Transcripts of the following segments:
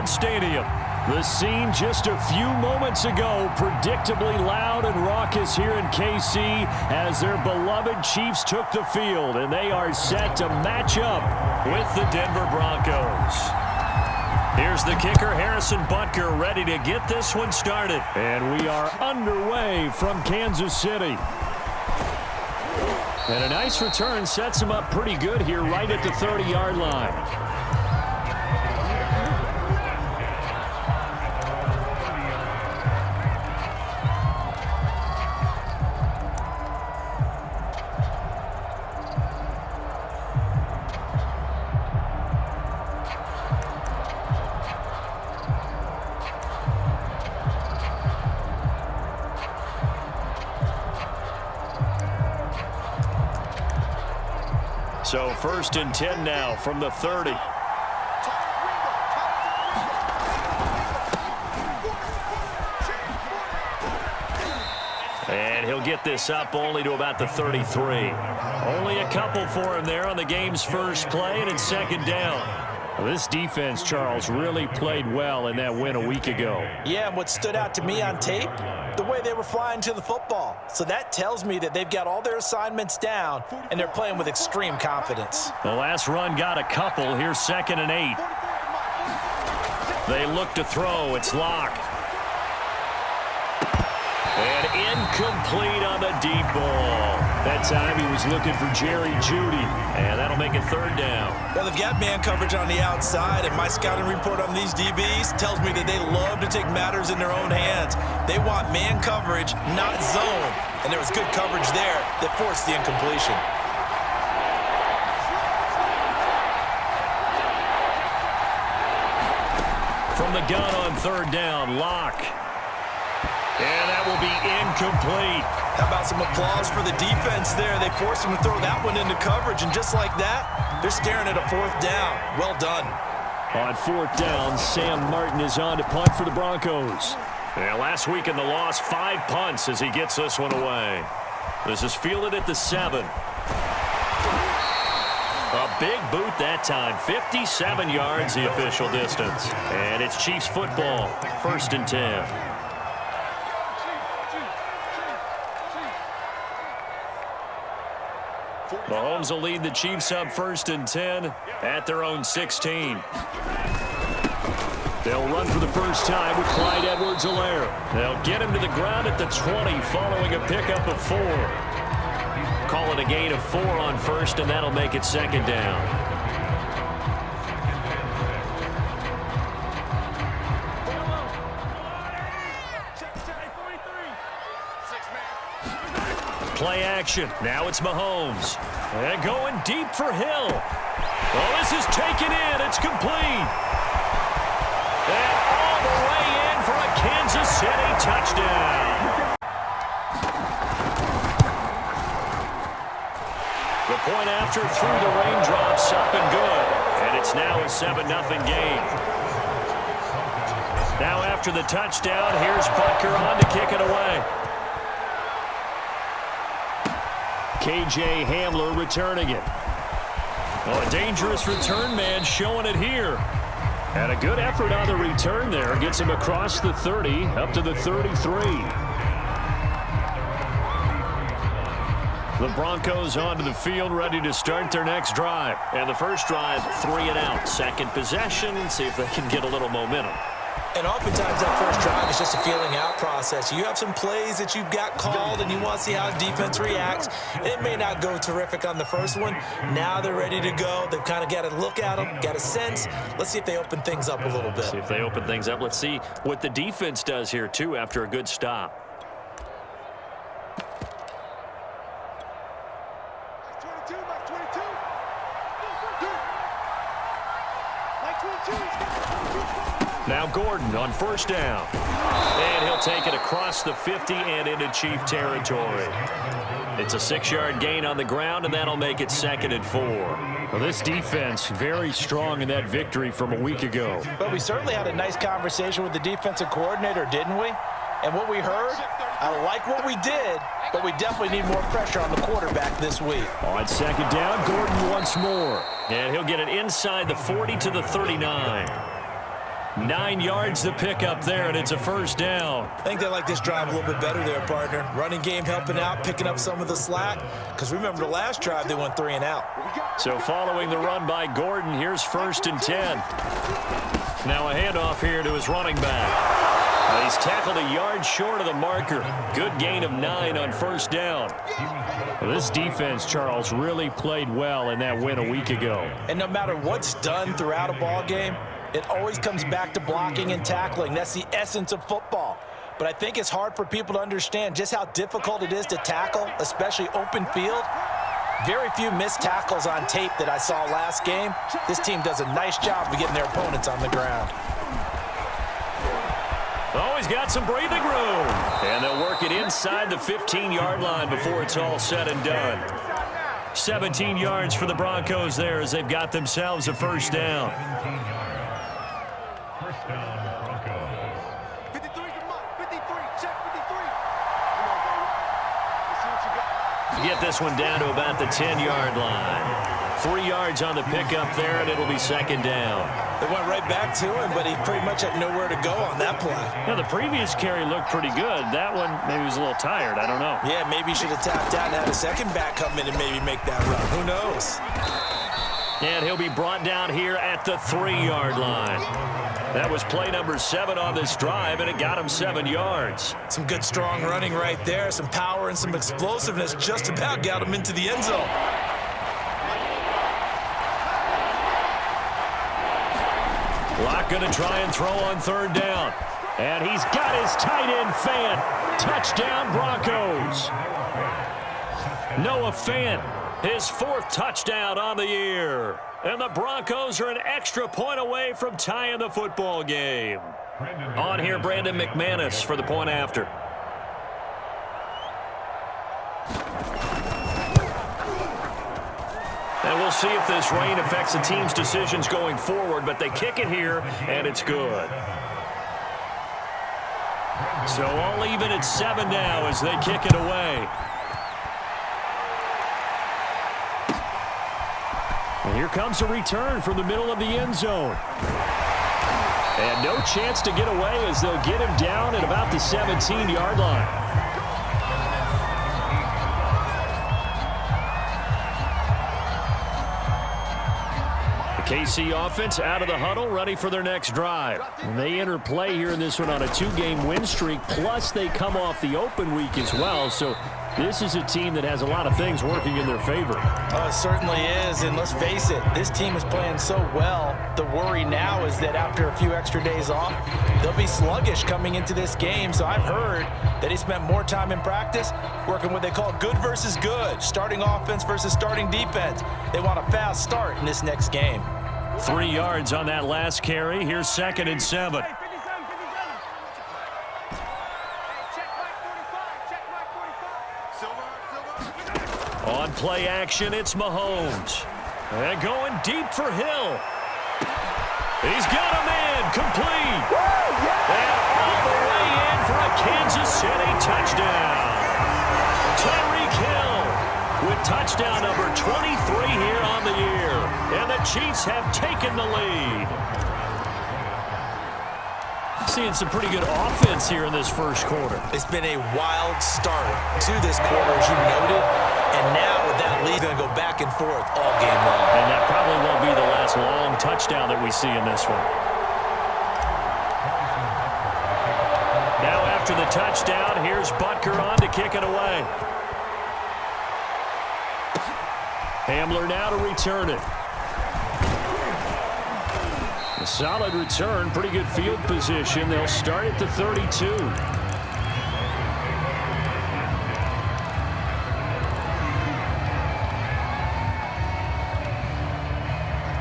Arrowhead Stadium. The scene just a few moments ago, predictably loud and raucous here in KC as their beloved Chiefs took the field, and they are set to match up with the Denver Broncos. Here's the kicker, Harrison Butker, ready to get this one started. And we are underway from Kansas City. And a nice return sets him up pretty good here right at the 30-yard line. So 1st and 10 now from the 30. And he'll get this up only to about the 33. Only a couple for him there on the game's first play, and it's 2nd down. Well, this defense, Charles, really played well in that win a week ago. Yeah, and what stood out to me on tape, the way they were flying to the football. So that tells me that they've got all their assignments down, and they're playing with extreme confidence. The last run got a couple. Here's 2nd and 8. They look to throw. It's Locke. And incomplete on the deep ball. That time he was looking for Jerry Jeudy, and that'll make it 3rd down. Well, they've got man coverage on the outside, and my scouting report on these DBs tells me that they love to take matters in their own hands. They want man coverage, not zone, and there was good coverage there that forced the incompletion. From the gun on 3rd down, Locke. And that will be incomplete. How about some applause for the defense there? They forced him to throw that one into coverage, and just like that, they're staring at a 4th down. Well done. On 4th down, Sam Martin is on to punt for the Broncos. And last week in the loss, 5 punts as he gets this one away. This is fielded at the 7. A big boot that time. 57 yards the official distance. And it's Chiefs football. 1st and 10. Mahomes will lead the Chiefs up 1st and 10 at their own 16. They'll run for the first time with Clyde Edwards-Helaire. They'll get him to the ground at the 20 following a pickup of 4. Call it a gain of 4 on 1st, and that'll make it 2nd down. Play action. Now it's Mahomes. And going deep for Hill. Well, this is taken in. It's complete. And all the way in for a Kansas City touchdown. The point after through the raindrops up and good. And it's now a 7-0 game. Now after the touchdown, here's Butker on to kick it away. KJ Hamler returning it. Oh, a dangerous return man showing it here. And a good effort on the return there. Gets him across the 30, up to the 33. The Broncos onto the field, ready to start their next drive. And the first drive, 3 and out. Second possession, see if they can get a little momentum. And oftentimes that first drive is just a feeling out process. You have some plays that you've got called and you want to see how defense reacts. It may not go terrific on the first one. Now they're ready to go. They've kind of got to look at them, got a sense. Let's see if they open things up a little bit. See if they open things up. Let's see what the defense does here, too, after a good stop. Now Gordon on 1st down. And he'll take it across the 50 and into Chief territory. It's a 6-yard gain on the ground, and that'll make it 2nd and 4. Well, this defense very strong in that victory from a week ago. But we certainly had a nice conversation with the defensive coordinator, didn't we? And what we heard, I like what we did, but we definitely need more pressure on the quarterback this week. On 2nd down, Gordon once more. And he'll get it inside the 40 to the 39. 9 yards to pick up there, and it's a first down. I think they like this drive a little bit better there, partner. Running game helping out, picking up some of the slack. Because remember the last drive, they went 3 and out. So following the run by Gordon, here's 1st and 10. Now a handoff here to his running back. He's tackled a yard short of the marker. Good gain of 9 on 1st down. Well, this defense, Charles, really played well in that win a week ago. And no matter what's done throughout a ball game, it always comes back to blocking and tackling. That's the essence of football. But I think it's hard for people to understand just how difficult it is to tackle, especially open field. Very few missed tackles on tape that I saw last game. This team does a nice job of getting their opponents on the ground. Always got some breathing room. And they'll work it inside the 15-yard line before it's all said and done. 17 yards for the Broncos there as they've got themselves a first down. First down, Broncos. 53, check 53. Get this one down to about the 10-yard line. 3 yards on the pickup there, and it'll be 2nd down. They went right back to him, but he pretty much had nowhere to go on that play. Now, the previous carry looked pretty good. That one, maybe he was a little tired. I don't know. Yeah, maybe he should have tapped out and had a second back come in and maybe make that run. Who knows? And he'll be brought down here at the 3-yard line. That was play number 7 on this drive, and it got him 7 yards. Some good, strong running right there. Some power and some explosiveness just about got him into the end zone. Locke going to try and throw on 3rd down. And he's got his tight end, Fant. Touchdown, Broncos. Noah Fant, his 4th touchdown on the year. And the Broncos are an extra point away from tying the football game. On here, Brandon McManus for the point after. And we'll see if this rain affects the team's decisions going forward, but they kick it here, and it's good. So all even at 7 now as they kick it away. And here comes a return from the middle of the end zone. And no chance to get away as they'll get him down at about the 17-yard line. KC offense out of the huddle, ready for their next drive. And they enter play here in this one on a 2-game win streak, plus they come off the open week as well. So this is a team that has a lot of things working in their favor. It certainly is, and let's face it, this team is playing so well. The worry now is that after a few extra days off, they'll be sluggish coming into this game. So I've heard that he spent more time in practice working what they call good versus good, starting offense versus starting defense. They want a fast start in this next game. 3 yards on that last carry. Here's 2nd and 7. On play action, it's Mahomes. And going deep for Hill. He's got a man complete. And all the way in for a Kansas City touchdown. Tyreek Hill with touchdown number 23 here on the year. And the Chiefs have taken the lead. Seeing some pretty good offense here in this first quarter. It's been a wild start to this quarter, as you noted. And now with that lead, going to go back and forth all game long. And that probably won't be the last long touchdown that we see in this one. Now after the touchdown, here's Butker on to kick it away. Hamler now to return it. A solid return, pretty good field position. They'll start at the 32.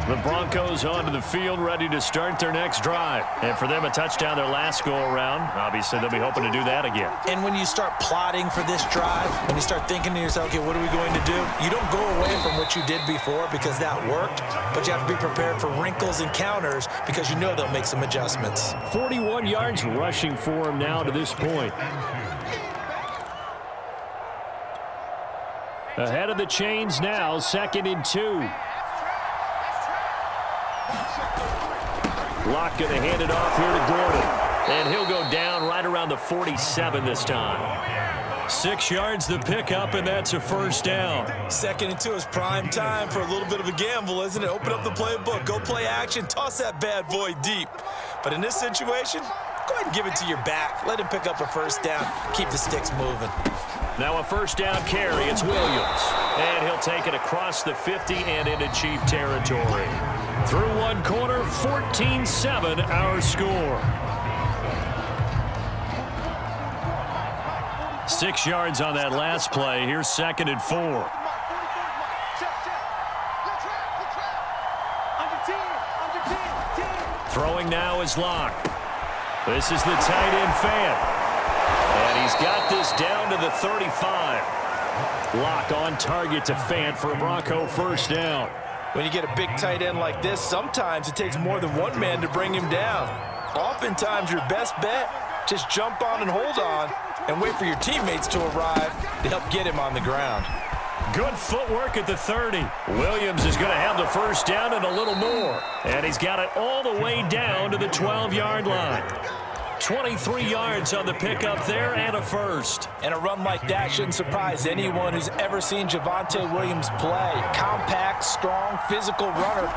The Broncos onto the field, ready to start their next drive. And for them, a touchdown their last go-around. Obviously, they'll be hoping to do that again. And when you start plotting for this drive, when you start thinking to yourself, okay, what are we going to do? You don't go away from what you did before because that worked, but you have to be prepared for wrinkles and counters because you know they'll make some adjustments. 41 yards rushing for him now to this point. Ahead of the chains now, 2nd and 2. Locke going to hand it off here to Gordon. And he'll go down right around the 47 this time. 6 yards the pickup, and that's a first down. 2nd and 2 is prime time for a little bit of a gamble, isn't it? Open up the playbook, go play action, toss that bad boy deep. But in this situation, go ahead and give it to your back. Let him pick up a first down. Keep the sticks moving. Now a first down carry. It's Williams. And he'll take it across the 50 and into Chief territory. Through one quarter, 14-7 our score. 6 yards on that last play. Here's 2nd and 4. Throwing now is Locke. This is the tight end Fant. And he's got this down to the 35. Locke on target to Fant for a Bronco first down. When you get a big tight end like this, sometimes it takes more than one man to bring him down. Oftentimes your best bet, just jump on and hold on and wait for your teammates to arrive to help get him on the ground. Good footwork at the 30. Williams is going to have the first down and a little more. And he's got it all the way down to the 12-yard line. 23 yards on the pickup there and a first. And a run like that shouldn't surprise anyone who's ever seen Javonte Williams play. Compact, strong, physical runner.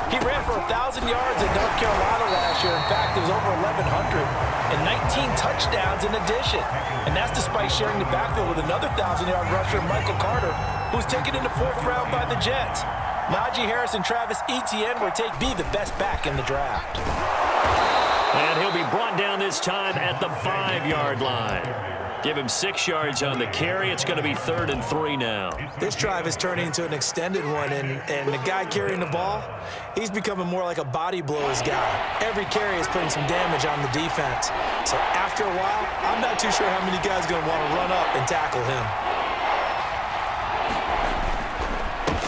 He ran for 1,000 yards in North Carolina last year. In fact, it was over 1,100 and 19 touchdowns in addition. And that's despite sharing the backfield with another 1,000-yard rusher, Michael Carter, who's taken in the 4th round by the Jets. Najee Harris and Travis Etienne were take B the best back in the draft. And he'll be brought down this time at the 5-yard line. Give him 6 yards on the carry. It's going to be 3rd and 3 now. This drive is turning into an extended one, and the guy carrying the ball, he's becoming more like a body blows guy. Every carry is putting some damage on the defense. So after a while, I'm not too sure how many guys are going to want to run up and tackle him.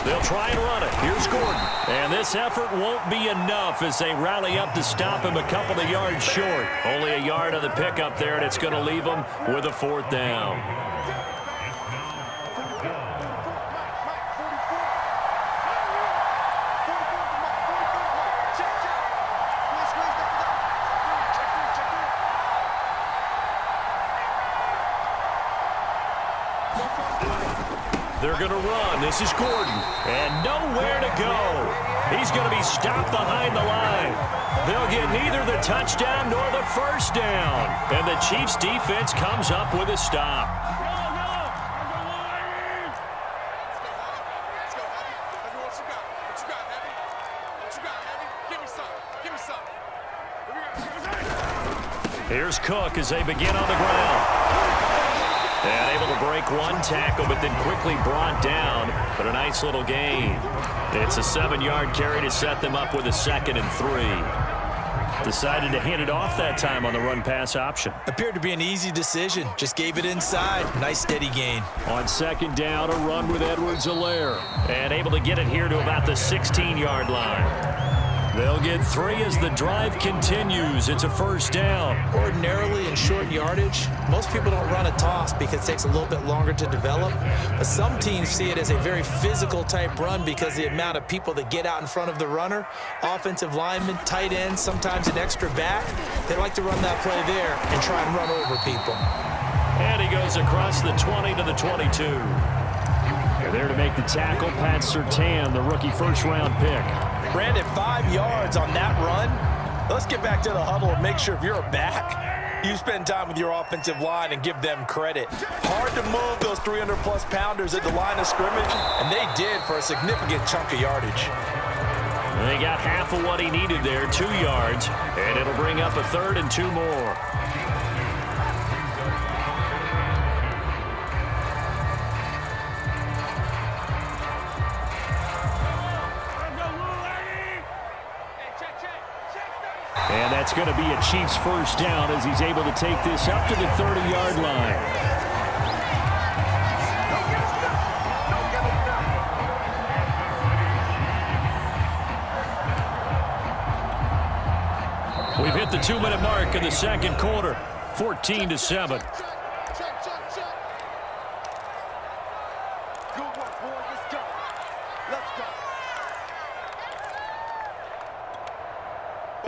They'll try and run it. Here's Gordon. And this effort won't be enough as they rally up to stop him a couple of yards short. Only a yard on the pickup there, and it's going to leave him with a 4th down. They're going to run. This is Gordon. And nowhere to go. He's going to be stopped behind the line. They'll get neither the touchdown nor the first down. And the Chiefs defense comes up with a stop. Here's Cook as they begin on the ground. And able to break one tackle, but then quickly brought down. But a nice little gain. It's a 7-yard carry to set them up with a 2nd and 3. Decided to hand it off that time on the run-pass option. Appeared to be an easy decision. Just gave it inside. Nice steady gain. On 2nd down, a run with Edwards-Helaire. And able to get it here to about the 16-yard line. They'll get 3 as the drive continues. It's a first down. Ordinarily in short yardage, most people don't run a toss because it takes a little bit longer to develop. But some teams see it as a very physical type run because the amount of people that get out in front of the runner, offensive linemen, tight ends, sometimes an extra back, they like to run that play there and try and run over people. And he goes across the 20 to the 22. They're there to make the tackle. Pat Surtain, the rookie first-round pick. Brandon, 5 yards on that run. Let's get back to the huddle and make sure if you're a back, you spend time with your offensive line and give them credit. Hard to move those 300-plus pounders at the line of scrimmage, and they did for a significant chunk of yardage. They got half of what he needed there, 2 yards, and it'll bring up a 3rd and 2 more. And that's going to be a Chiefs first down as he's able to take this up to the 30-yard line. We've hit the 2-minute mark in the 2nd quarter, 14-7.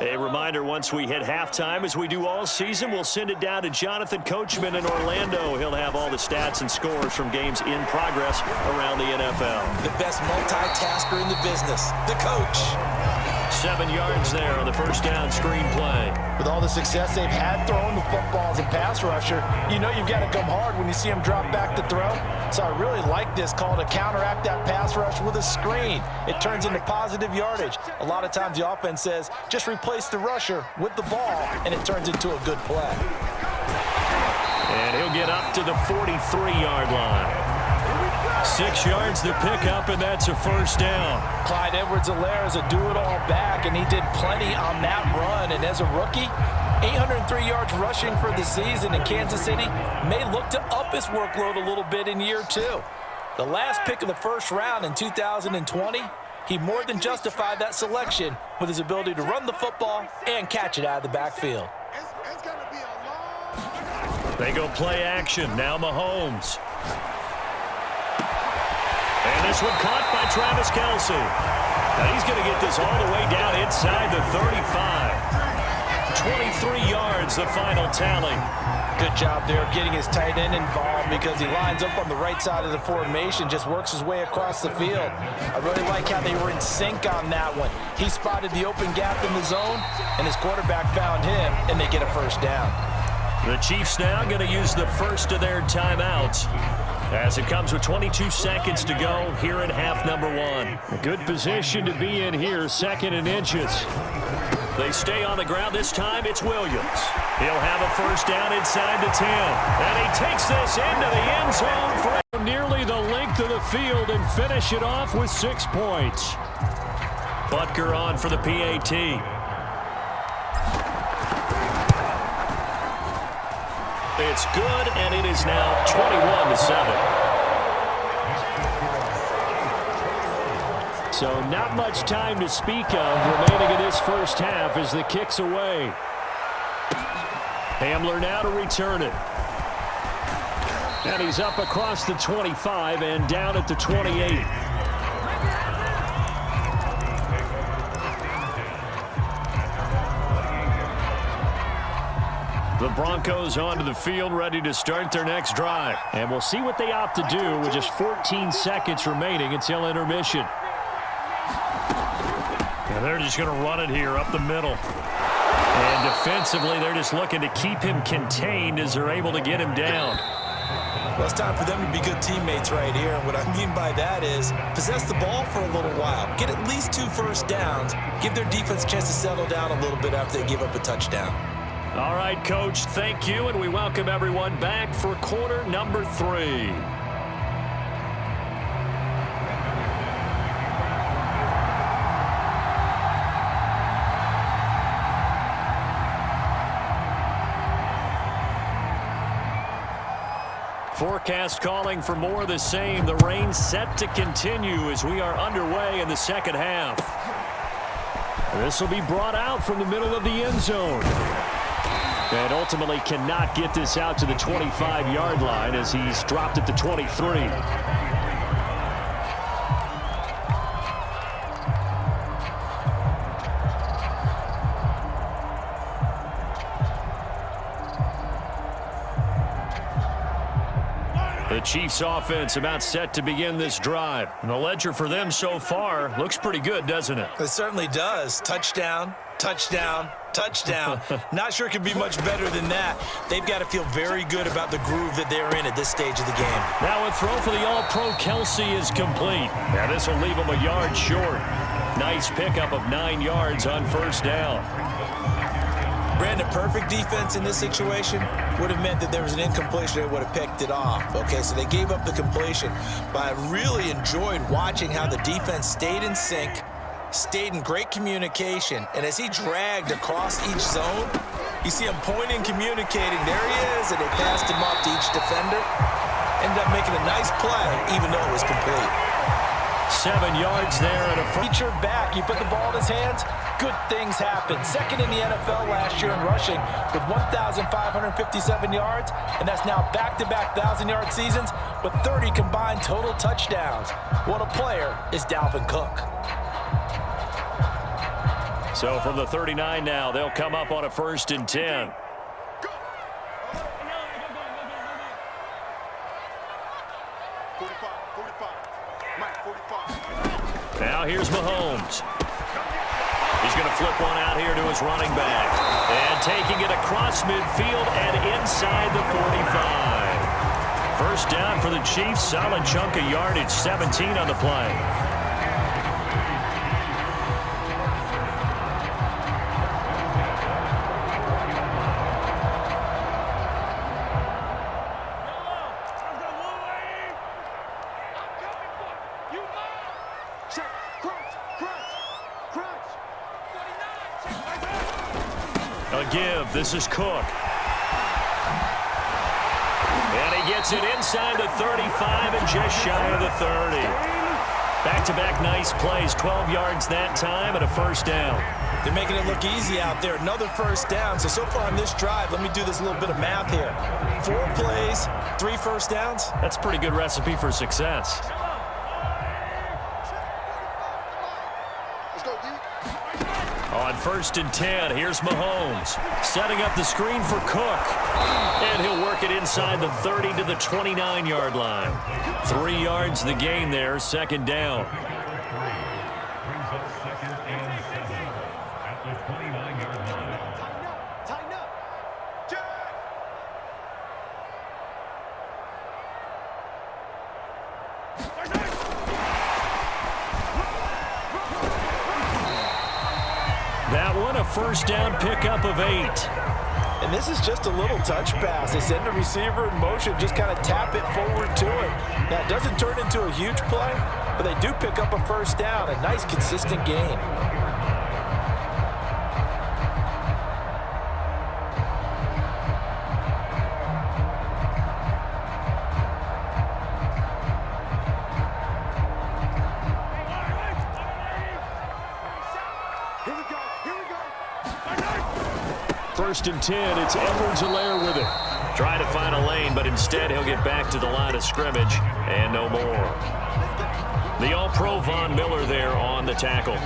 A reminder, once we hit halftime, as we do all season, we'll send it down to Jonathan Coachman in Orlando. He'll have all the stats and scores from games in progress around the NFL. The best multitasker in the business, the coach. 7 yards there on the first down screen play. With all the success they've had throwing the football as a pass rusher, you know you've got to come hard when you see him drop back to throw. So I really like this call to counteract that pass rush with a screen. It turns into positive yardage. A lot of times the offense says, just replace the rusher with the ball, and it turns into a good play. And he'll get up to the 43-yard line. 6 yards to pick up, and that's a first down. Clyde Edwards-Helaire is a do-it-all back, and he did plenty on that run. And as a rookie, 803 yards rushing for the season in Kansas City may look to up his workload a little bit in year 2. The last pick of the first round in 2020, he more than justified that selection with his ability to run the football and catch it out of the backfield. They go play action. Now Mahomes. And this one caught by Travis Kelce. Now he's going to get this all the way down inside the 35. 23 yards, the final tally. Good job there of getting his tight end involved because he lines up on the right side of the formation, just works his way across the field. I really like how they were in sync on that one. He spotted the open gap in the zone, and his quarterback found him, and they get a first down. The Chiefs now going to use the first of their timeouts, as it comes with 22 seconds to go here in half number 1. A good position to be in here, 2nd and inches. They stay on the ground. This time it's Williams. He'll have a first down inside the 10. And he takes this into the end zone for nearly the length of the field and finish it off with 6 points. Butker on for the PAT. It's good, and it is now 21-7. So not much time to speak of remaining in this first half as the kick's away. Hamler now to return it. And he's up across the 25 and down at the 28. The Broncos onto the field, ready to start their next drive. And we'll see what they opt to do with just 14 seconds remaining until intermission. And they're just going to run it here up the middle. And defensively, they're just looking to keep him contained as they're able to get him down. Well, it's time for them to be good teammates right here. And what I mean by that is possess the ball for a little while. Get at least 2 first downs. Give their defense a chance to settle down a little bit after they give up a touchdown. All right, Coach, thank you, and we welcome everyone back for quarter number 3. Forecast calling for more of the same. The rain set to continue as we are underway in the second half. This will be brought out from the middle of the end zone. And ultimately cannot get this out to the 25-yard line as he's dropped at the 23. The Chiefs offense about set to begin this drive. And the ledger for them so far looks pretty good, doesn't it? It certainly does. Touchdown, touchdown, touchdown. Not sure it could be much better than that. They've got to feel very good about the groove that they're in at this stage of the game. Now a throw for the All-Pro Kelce is complete. Now this will leave him a yard short. Nice pickup of 9 yards on first down. Brandon, perfect defense in this situation would have meant that there was an incompletion. They would have picked it off. Okay, so they gave up the completion. But I really enjoyed watching how the defense stayed in sync, stayed in great communication, and as he dragged across each zone, you see him pointing, communicating. There he is, and they passed him up to each defender. Ended up making a nice play, even though it was complete. 7 yards there and a featured back. You put the ball in his hands, good things happen. Second in the NFL last year in rushing with 1,557 yards, and that's now back-to-back 1,000-yard seasons with 30 combined total touchdowns. What a player is Dalvin Cook. So from the 39 now, they'll come up on a 1st and 10. Now here's Mahomes. He's going to flip one out here to his running back. And taking it across midfield and inside the 45. First down for the Chiefs. Solid chunk of yardage. 17 on the play. Give. This is Cook. And he gets it inside the 35 and just shy of the 30. Back-to-back nice plays. 12 yards that time and a first down. They're making it look easy out there. Another first down. So far on this drive, let me do this little bit of math here. 4 plays, 3 first downs. That's a pretty good recipe for success. On 1st and 10, here's Mahomes. Setting up the screen for Cook. And he'll work it inside the 30 to the 29-yard line. 3 yards the gain there, 2nd down. That one, a first down pickup of 8. And this is just a little touch pass. They send the receiver in motion, just kind of tap it forward to him. Now, it doesn't turn into a huge play, but they do pick up a first down. A nice, consistent gain. First and 10, it's Edwards-Helaire with it. Trying to find a lane, but instead he'll get back to the line of scrimmage and no more. The All-Pro Von Miller there on the tackle.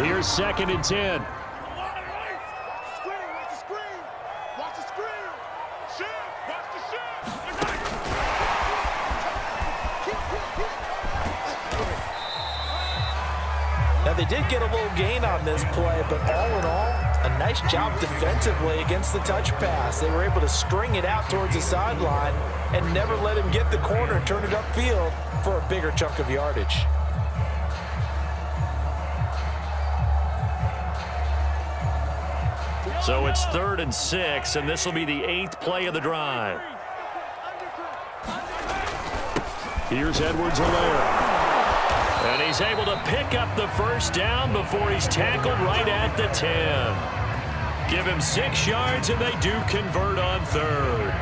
Here's 2nd and 10. Now, they did get a little gain on this play, but all in all, a nice job defensively against the touch pass. They were able to string it out towards the sideline and never let him get the corner and turn it upfield for a bigger chunk of yardage. So it's 3rd and 6, and this will be the 8th play of the drive. Here's Edwards-Helaire. And he's able to pick up the first down before he's tackled right at the 10. Give him 6 yards, and they do convert on 3rd.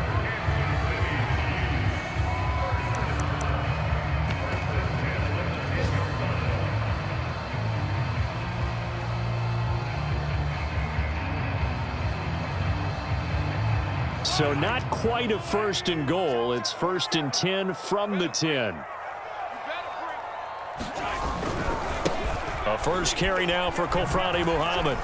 So not quite a 1st and goal. It's 1st and 10 from the 10. A first carry now for Kofrani Muhammad.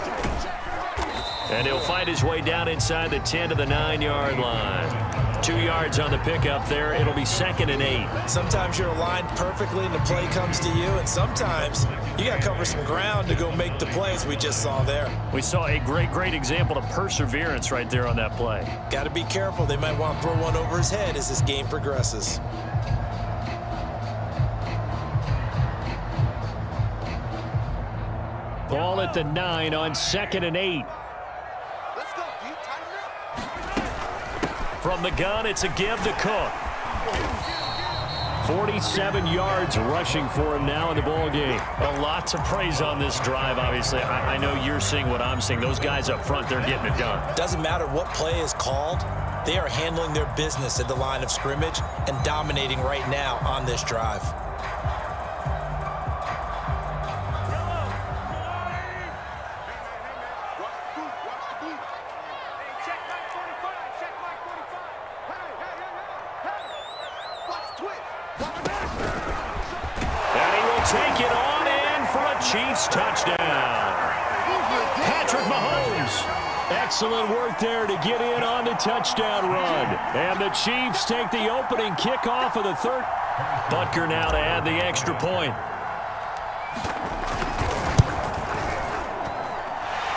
And he'll fight his way down inside the 10 to the 9-yard line. 2 yards on the pickup there. It'll be 2nd and 8. Sometimes you're aligned perfectly and the play comes to you, and sometimes you got to cover some ground to go make the plays we just saw there. We saw a great example of perseverance right there on that play. Got to be careful. They might want to throw one over his head as this game progresses. Ball at the 9 on 2nd and 8. Let's go, dude. Tighten up. From the gun, it's a give to Cook. 47 yards rushing for him now in the ball game. A lot to praise on this drive, obviously. I know you're seeing what I'm seeing. Those guys up front, they're getting it done. Doesn't matter what play is called. They are handling their business at the line of scrimmage and dominating right now on this drive. And he will take it on in for a Chiefs touchdown. Patrick Mahomes. Excellent work there to get in on the touchdown run. And the Chiefs take the opening kickoff of the third. Butker now to add the extra point.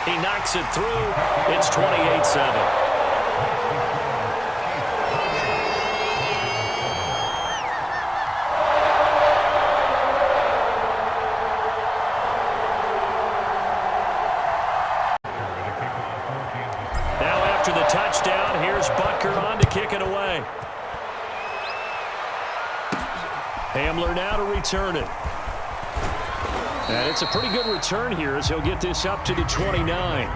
He knocks it through. It's 28-7. Touchdown. Here's Butker on to kick it away. Hamler now to return it. And it's a pretty good return here as he'll get this up to the 29.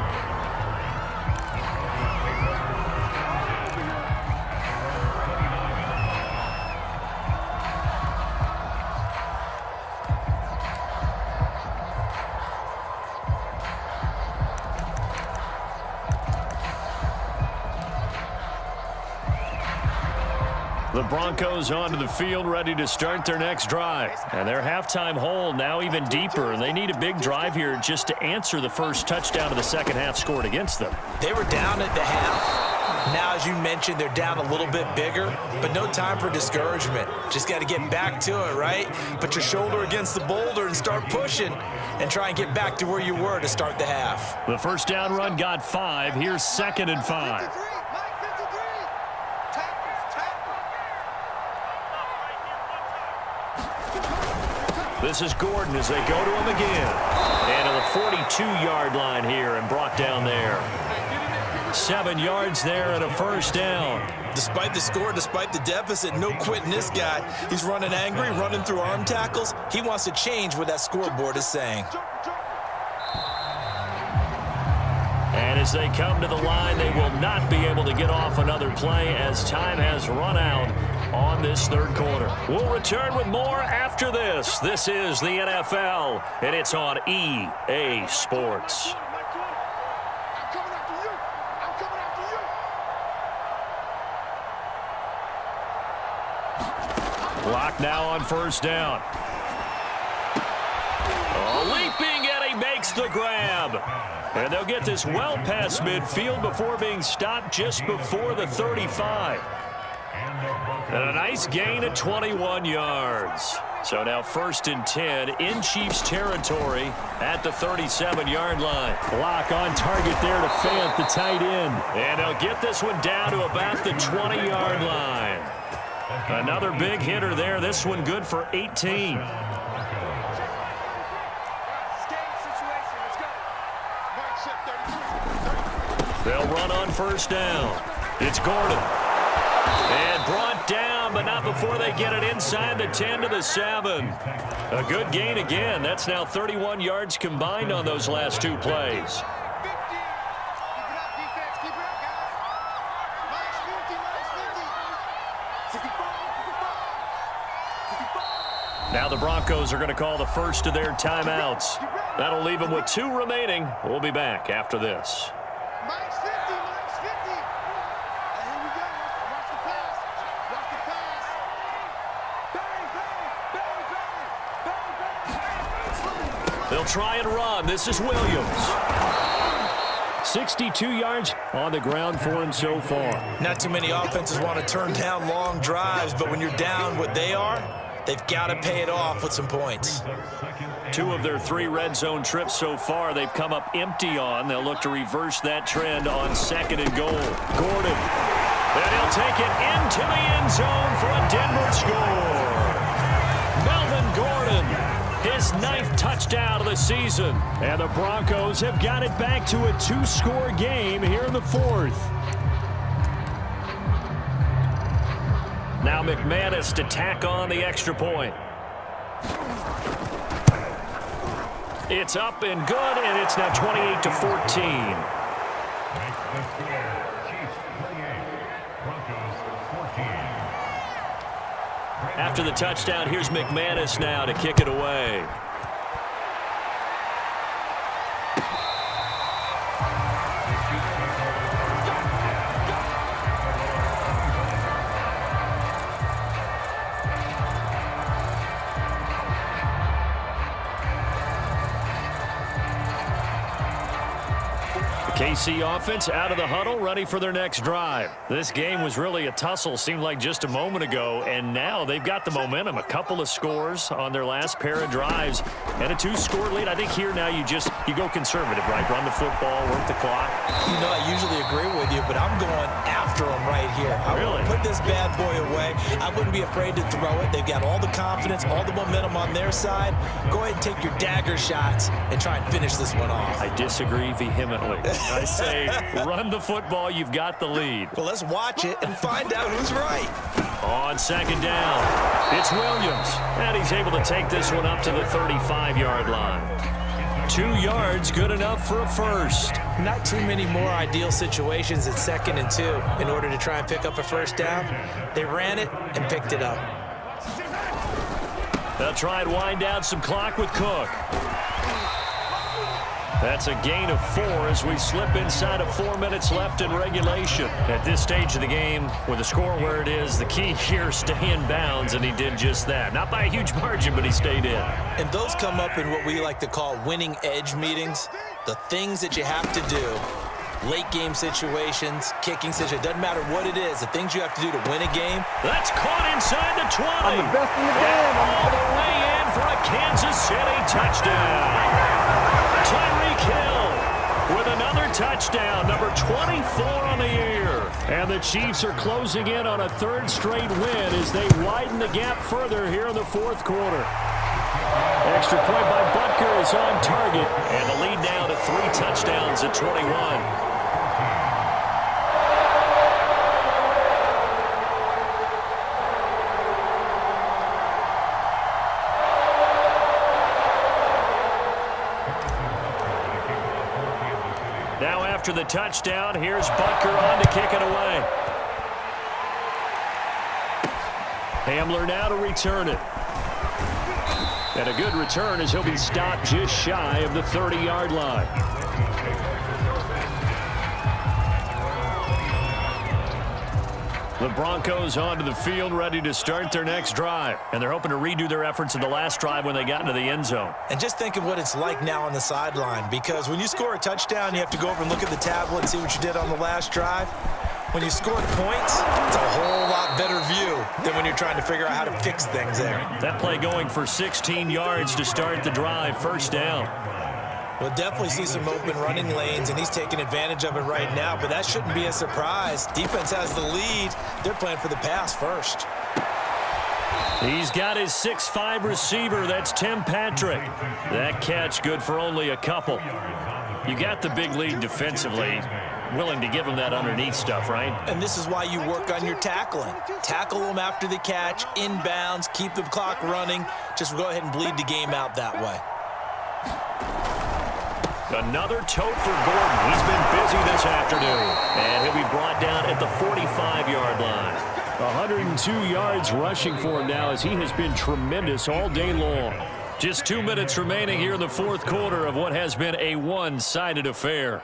The Broncos onto the field, ready to start their next drive. And their halftime hole now even deeper, and they need a big drive here just to answer the first touchdown of the second half scored against them. They were down at the half. Now, as you mentioned, they're down a little bit bigger, but no time for discouragement. Just got to get back to it, right? Put your shoulder against the boulder and start pushing and try and get back to where you were to start the half. The first down run got 5. Here's 2nd and 5. This is Gordon as they go to him again. And to the 42-yard line here and brought down there. 7 yards there and a first down. Despite the score, despite the deficit, no quitting this guy. He's running angry, running through arm tackles. He wants to change what that scoreboard is saying. And as they come to the line, they will not be able to get off another play as time has run out on this third quarter. We'll return with more after this. This is the NFL, and it's on EA Sports. Clock now on first down. Leaping, and he makes the grab. And they'll get this well past midfield before being stopped just before the 35. And a nice gain of 21 yards. So now 1st and 10 in Chiefs territory at the 37-yard line. Block on target there to Fant, the tight end. And they'll get this one down to about the 20-yard line. Another big hitter there. This one good for 18. They'll run on first down. It's Gordon. And brought down, but not before they get it inside the 10 to the 7. A good gain again. That's now 31 yards combined on those last 2 plays. Now the Broncos are going to call the first of their timeouts. That'll leave them with 2 remaining. We'll be back after this. They'll try and run. This is Williams. 62 yards on the ground for him so far. Not too many offenses want to turn down long drives, but when you're down what they are, they've got to pay it off with some points. 2 of their 3 red zone trips so far they've come up empty on. They'll look to reverse that trend on 2nd and goal. Gordon. And he'll take it into the end zone for a Denver score. Melvin Gordon. His 9th touchdown of the season. And the Broncos have got it back to a 2-score game here in the 4th. Now McManus to tack on the extra point. It's up and good, and it's now 28-14. After the touchdown, here's McManus now to kick it away. KC offense out of the huddle, ready for their next drive. This game was really a tussle, seemed like just a moment ago, and now they've got the momentum. A couple of scores on their last pair of drives, and a 2-score lead. I think here now you go conservative, right? Run the football, work the clock. You know, I usually agree with you, but I'm going after them right here. I Really? would put this bad boy away. I wouldn't be afraid to throw it. They've got all the confidence, all the momentum on their side. Go ahead and take your dagger shots and try and finish this one off. I disagree vehemently. I say run the football. You've got the lead. Well, let's watch it and find out who's right. On second down, it's Williams. And he's able to take this one up to the 35-yard line. 2 yards, good enough for a first. Not too many more ideal situations at 2nd and 2 in order to try and pick up a first down. They ran it and picked it up. They'll try and wind down some clock with Cook. That's a gain of 4 as we slip inside of 4 minutes left in regulation. At this stage of the game, with the score where it is, the key here, stay in bounds, and he did just that. Not by a huge margin, but he stayed in. And those come up in what we like to call winning edge meetings. The things that you have to do, late game situations, kicking situations, doesn't matter what it is, the things you have to do to win a game. That's caught inside the 20. I'm the best in the game. All the way in for a Kansas City touchdown. Tyreek Hill with another touchdown, number 24 on the year. And the Chiefs are closing in on a 3rd straight win as they widen the gap further here in the 4th quarter. Extra point by Butker is on target, and the lead now to 3 touchdowns at 21. Now after the touchdown, here's Butker on to kick it away. Hamler now to return it. And a good return as he'll be stopped just shy of the 30-yard line. The Broncos onto the field, ready to start their next drive. And they're hoping to redo their efforts in the last drive when they got into the end zone. And just think of what it's like now on the sideline, because when you score a touchdown, you have to go over and look at the tablet and see what you did on the last drive. When you scored points, it's a whole lot better view than when you're trying to figure out how to fix things there. That play going for 16 yards to start the drive, first down. We'll definitely see some open running lanes, and he's taking advantage of it right now, but that shouldn't be a surprise. Defense has the lead. They're playing for the pass first. He's got his 6'5" receiver. That's Tim Patrick. That catch good for only a couple. You got the big lead defensively. Willing to give him that underneath stuff, right? And this is why you work on your tackling. Tackle them after the catch, inbounds, keep the clock running. Just go ahead and bleed the game out that way. Another tote for Gordon. He's been busy this afternoon. And he'll be brought down at the 45-yard line. 102 yards rushing for him now as he has been tremendous all day long. Just 2 minutes remaining here in the 4th quarter of what has been a one-sided affair.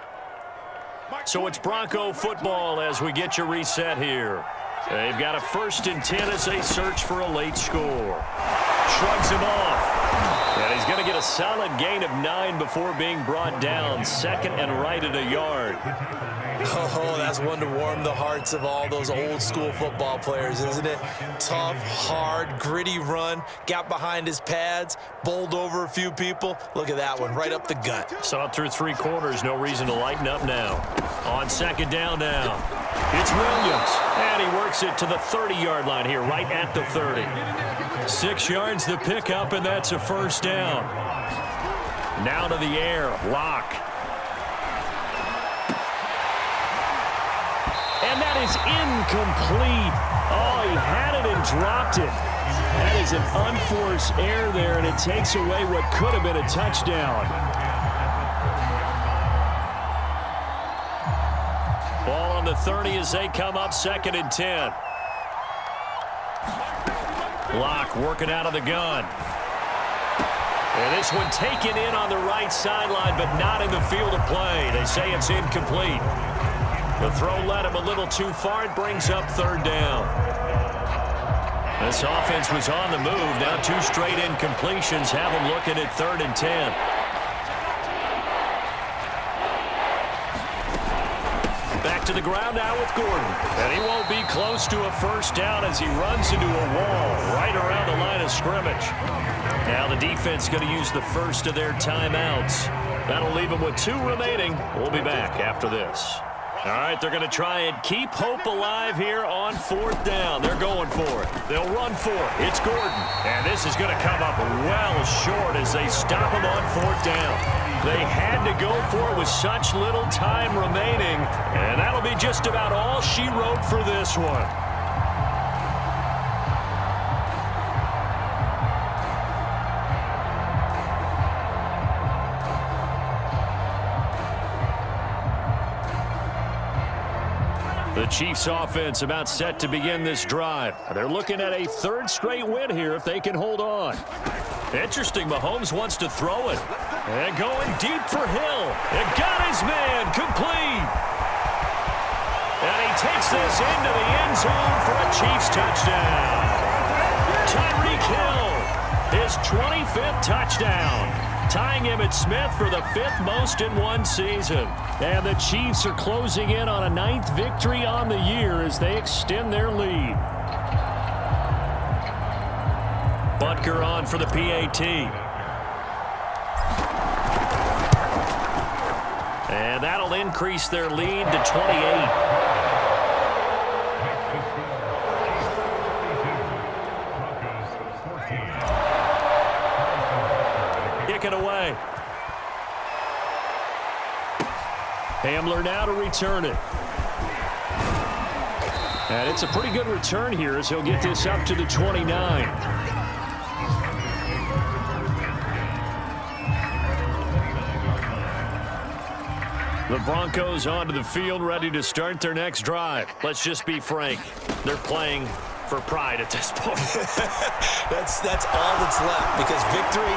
So it's Bronco football as we get you reset here. They've got a 1st and 10 as they search for a late score. Shrugs him off. And he's going to get a solid gain of 9 before being brought down. 2nd and right at a yard. Oh, that's one to warm the hearts of all those old school football players, isn't it? Tough, hard, gritty run, got behind his pads, bowled over a few people. Look at that one, right up the gut. Saw it through 3 quarters, no reason to lighten up now. On 2nd down now, it's Williams. And he works it to the 30-yard line here, right at the 30. 6 yards the pickup, and that's a first down. Now to the air, Locke. And that is incomplete. Oh, he had it and dropped it. That is an unforced error there, and it takes away what could have been a touchdown. Ball on the 30 as they come up 2nd and 10. Locke working out of the gun. And this one taken in on the right sideline, but not in the field of play. They say it's incomplete. The throw led him a little too far. It brings up 3rd down. This offense was on the move. Now 2 straight incompletions have them looking at 3rd and 10. the ground now with Gordon. And he won't be close to a first down as he runs into a wall right around the line of scrimmage. Now the defense going to use the first of their timeouts. That'll leave them with 2 remaining. We'll be back after this. All right, they're going to try and keep hope alive here on 4th down. They're going for it. They'll run for it. It's Gordon. And this is going to come up well short as they stop him on 4th down. They had to go for it with such little time remaining. And that'll be just about all she wrote for this one. The Chiefs offense about set to begin this drive. They're looking at a 3rd straight win here if they can hold on. Interesting, Mahomes wants to throw it. And going deep for Hill. And got his man complete. And he takes this into the end zone for a Chiefs touchdown. Tyreek Hill, his 25th touchdown. Tying Emmitt Smith for the 5th most in one season. And the Chiefs are closing in on a 9th victory on the year as they extend their lead. Butker on for the PAT. And that'll increase their lead to 28. It away. Hamler now to return it. And it's a pretty good return here as he'll get this up to the 29. The Broncos onto the field ready to start their next drive. Let's just be frank. They're playing for pride at this point. That's all that's left because victory,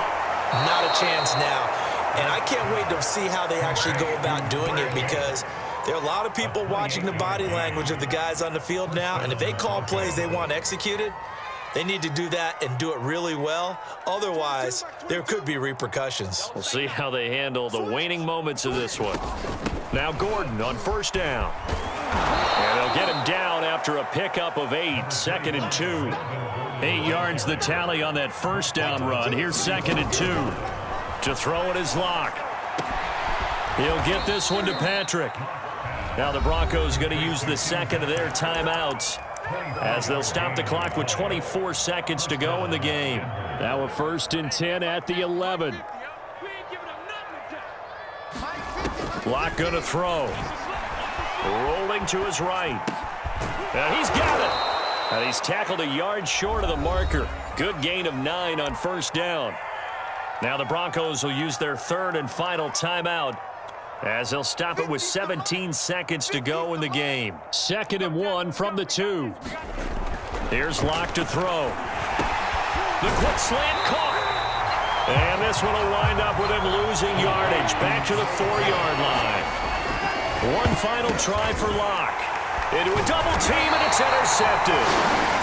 not a chance now. And I can't wait to see how they actually go about doing it because there are a lot of people watching the body language of the guys on the field now. And if they call plays they want executed, they need to do that and do it really well. Otherwise, there could be repercussions. We'll see how they handle the waning moments of this one. Now Gordon on 1st down. And they'll get him down after a pickup of 8, 2nd and 2. 8 yards the tally on that 1st down run. Here's 2nd and 2. To throw it is Locke. He'll get this one to Patrick. Now the Broncos going to use the 2nd of their timeouts as they'll stop the clock with 24 seconds to go in the game. Now a 1st and 10 at the 11. Locke going to throw. Rolling to his right. And he's got it. And he's tackled a yard short of the marker. Good gain of 9 on 1st down. Now the Broncos will use their 3rd and final timeout as they'll stop it with 17 seconds to go in the game. 2nd and 1 from the 2. Here's Locke to throw. The quick slant caught. And this one will wind up with him losing yardage back to the 4-yard line. One final try for Locke. Into a double team, and it's intercepted.